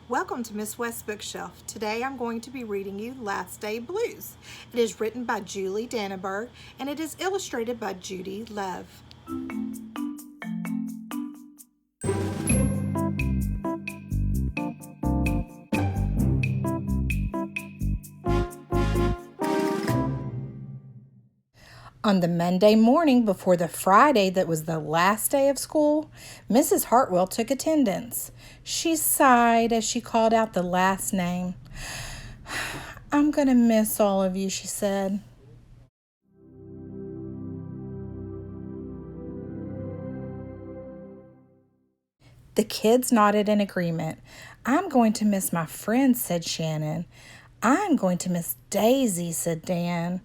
Welcome to Miss West's Bookshelf. Today I'm going to be reading you Last Day Blues. It is written by Julie Danneberg and it is illustrated by Judy Love. On the Monday morning before the Friday that was the last day of school, Mrs. Hartwell took attendance. She sighed as she called out the last name. "I'm going to miss all of you," she said. The kids nodded in agreement. "I'm going to miss my friends," said Shannon. "I'm going to miss Daisy," said Dan.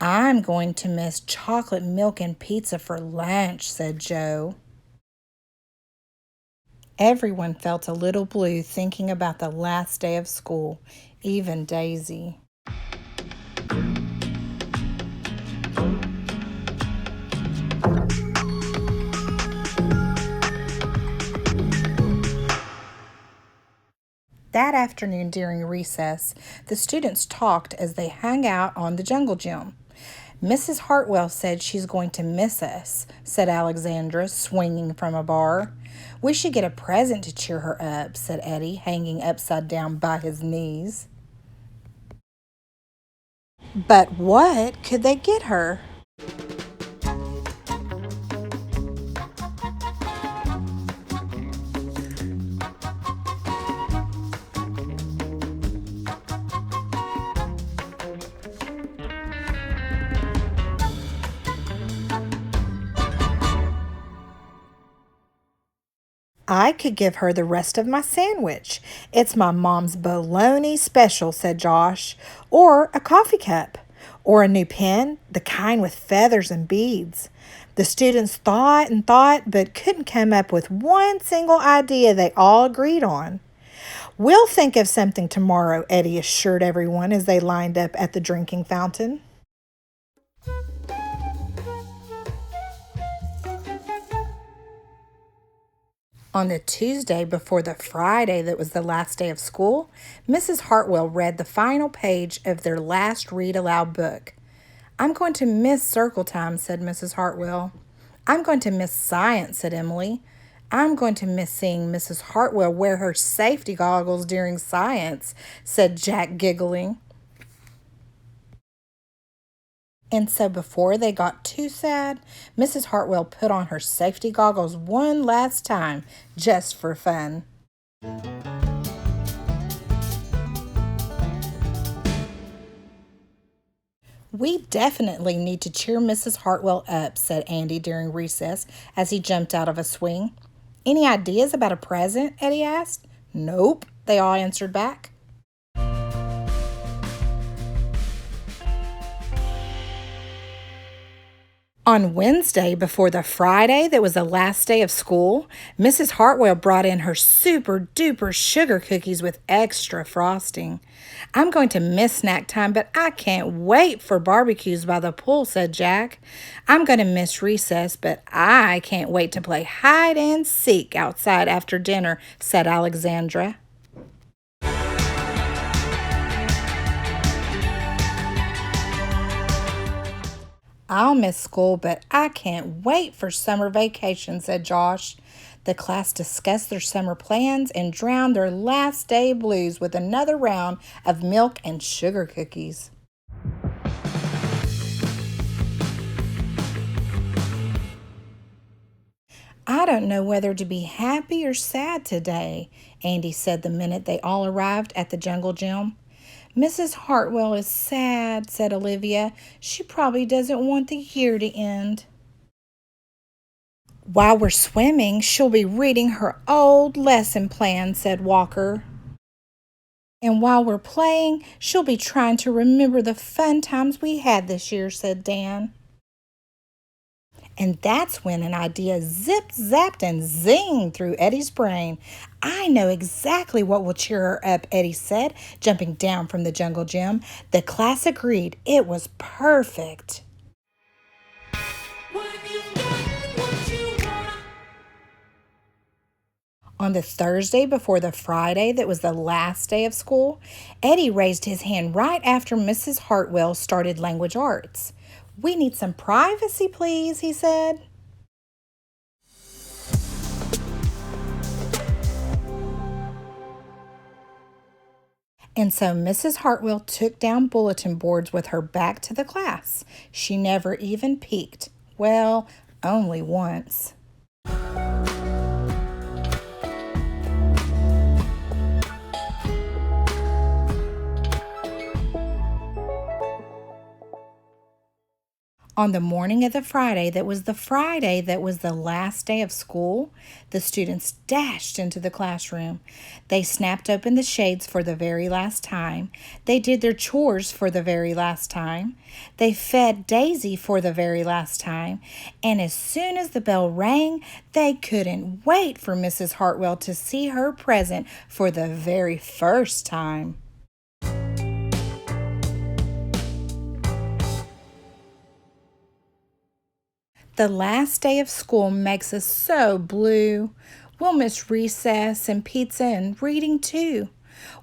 "I'm going to miss chocolate milk and pizza for lunch," said Joe. Everyone felt a little blue thinking about the last day of school, even Daisy. That afternoon during recess, the students talked as they hung out on the jungle gym. "Mrs. Hartwell said she's going to miss us," said Alexandra, swinging from a bar. "We should get a present to cheer her up," said Eddie, hanging upside down by his knees. But what could they get her? "I could give her the rest of my sandwich. It's my mom's bologna special," said Josh. "Or a coffee cup. Or a new pen, the kind with feathers and beads." The students thought and thought, but couldn't come up with one single idea they all agreed on. "We'll think of something tomorrow," Eddie assured everyone as they lined up at the drinking fountain. On the Tuesday before the Friday that was the last day of school, Mrs. Hartwell read the final page of their last read aloud book. "I'm going to miss circle time," said Mrs. Hartwell. "I'm going to miss science," said Emily. "I'm going to miss seeing Mrs. Hartwell wear her safety goggles during science," said Jack, giggling. And so before they got too sad, Mrs. Hartwell put on her safety goggles one last time, just for fun. "We definitely need to cheer Mrs. Hartwell up," said Andy during recess as he jumped out of a swing. "Any ideas about a present?" Eddie asked. "Nope," they all answered back. On Wednesday, before the Friday that was the last day of school, Mrs. Hartwell brought in her super duper sugar cookies with extra frosting. "I'm going to miss snack time, but I can't wait for barbecues by the pool," said Jack. "I'm going to miss recess, but I can't wait to play hide and seek outside after dinner," said Alexandra. "I'll miss school, but I can't wait for summer vacation," said Josh. The class discussed their summer plans and drowned their last day blues with another round of milk and sugar cookies. "I don't know whether to be happy or sad today," Andy said the minute they all arrived at the jungle gym. "Mrs. Hartwell is sad," said Olivia. "She probably doesn't want the year to end." "While we're swimming, she'll be reading her old lesson plan," said Walker. "And while we're playing, she'll be trying to remember the fun times we had this year," said Dan. And that's when an idea zipped, zapped, and zinged through Eddie's brain. "I know exactly what will cheer her up," Eddie said, jumping down from the jungle gym. The class agreed. It was perfect. On the Thursday before the Friday that was the last day of school, Eddie raised his hand right after Mrs. Hartwell started language arts. "We need some privacy, please," he said. And so Mrs. Hartwell took down bulletin boards with her back to the class. She never even peeked. Well, only once. On the morning of the Friday that was the last day of school, the students dashed into the classroom. They snapped open the shades for the very last time. They did their chores for the very last time. They fed Daisy for the very last time. And as soon as the bell rang, they couldn't wait for Mrs. Hartwell to see her present for the very first time. The last day of school makes us so blue. We'll miss recess and pizza and reading too.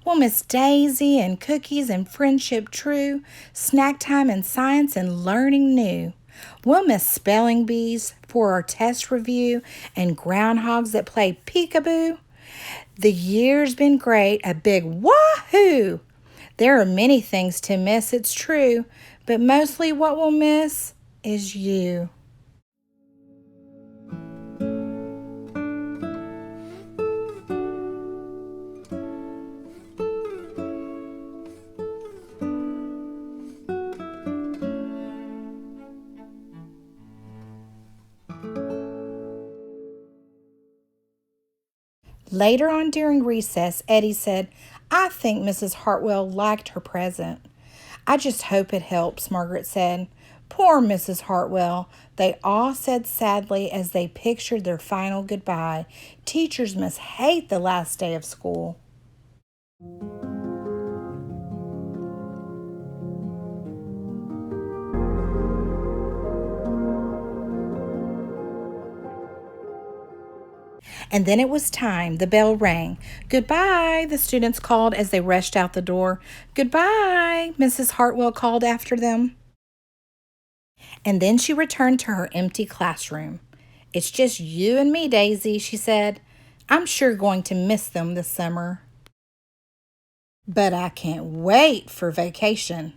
We'll miss Daisy and cookies and friendship true, snack time and science and learning new. We'll miss spelling bees for our test review and groundhogs that play peekaboo. The year's been great, a big wahoo! There are many things to miss, it's true, but mostly what we'll miss is you. Later on during recess, Eddie said, "I think Mrs. Hartwell liked her present." "I just hope it helps," Margaret said. "Poor Mrs. Hartwell," they all said sadly as they pictured their final goodbye. "Teachers must hate the last day of school." And then it was time. The bell rang. "Goodbye," the students called as they rushed out the door. "Goodbye," Mrs. Hartwell called after them. And then she returned to her empty classroom. "It's just you and me, Daisy," she said. "I'm sure going to miss them this summer. But I can't wait for vacation."